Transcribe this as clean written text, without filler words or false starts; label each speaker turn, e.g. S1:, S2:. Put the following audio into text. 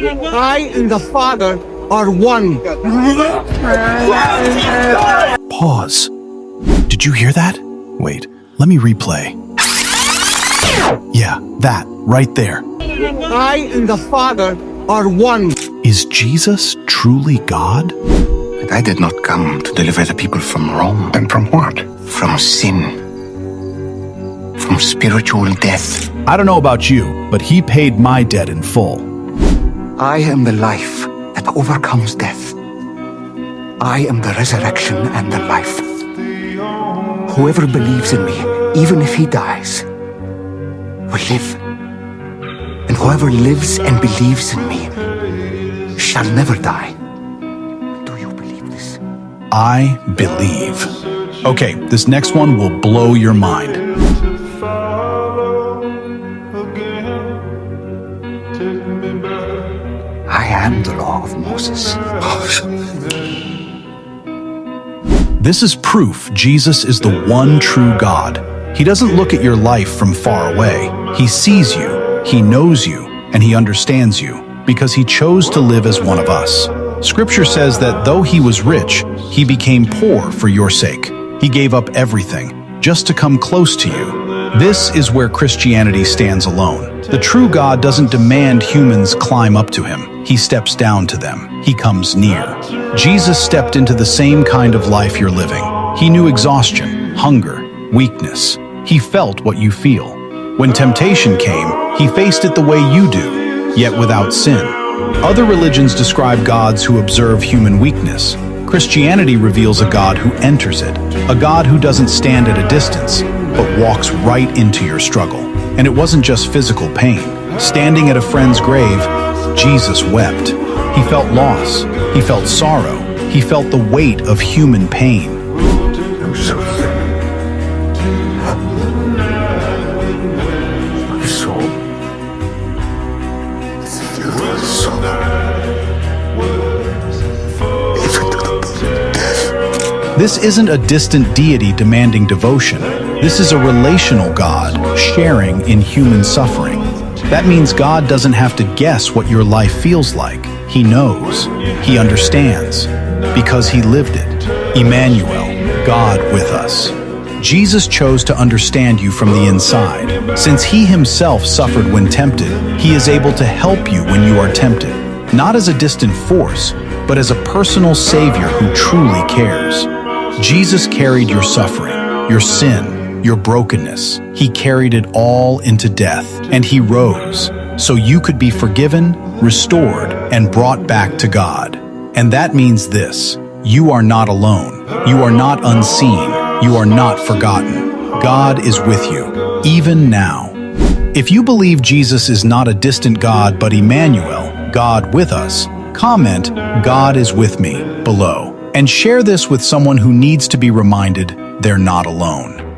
S1: I and the Father are one.
S2: Pause. Did you hear that? Wait, let me replay. Yeah, that, right there.
S1: I and the Father are one.
S2: Is Jesus truly God?
S3: But I did not come to deliver the people from Rome.
S4: And from what?
S3: From sin. From spiritual death.
S2: I don't know about you, but he paid my debt in full.
S3: I am the life that overcomes death. I am the resurrection and the life. Whoever believes in me, even if he dies, will live. And whoever lives and believes in me shall never die. Do you believe this?
S2: I believe. Okay, this next one will blow your mind.
S3: I am the law of Moses.
S2: This is proof Jesus is the one true God. He doesn't look at your life from far away. He sees you, he knows you, and he understands you because he chose to live as one of us. Scripture says that though he was rich, he became poor for your sake. He gave up everything just to come close to you. This is where Christianity stands alone. The true God doesn't demand humans climb up to him. He steps down to them. He comes near. Jesus stepped into the same kind of life you're living. He knew exhaustion, hunger, weakness. He felt what you feel. When temptation came, he faced it the way you do, yet without sin. Other religions describe gods who observe human weakness. Christianity reveals a God who enters it, a God who doesn't stand at a distance, but walks right into your struggle. And it wasn't just physical pain. Standing at a friend's grave, Jesus wept. He felt loss. He felt sorrow. He felt the weight of human pain. This isn't a distant deity demanding devotion. This is a relational God sharing in human suffering. That means God doesn't have to guess what your life feels like. He knows. He understands. Because he lived it. Emmanuel, God with us. Jesus chose to understand you from the inside. Since he himself suffered when tempted, he is able to help you when you are tempted. Not as a distant force, but as a personal savior who truly cares. Jesus carried your suffering, your sin, your brokenness. He carried it all into death, and he rose, so you could be forgiven, restored, and brought back to God. And that means this: you are not alone. You are not unseen. You are not forgotten. God is with you, even now. If you believe Jesus is not a distant God, but Emmanuel, God with us, comment, "God is with me," below. And share this with someone who needs to be reminded they're not alone.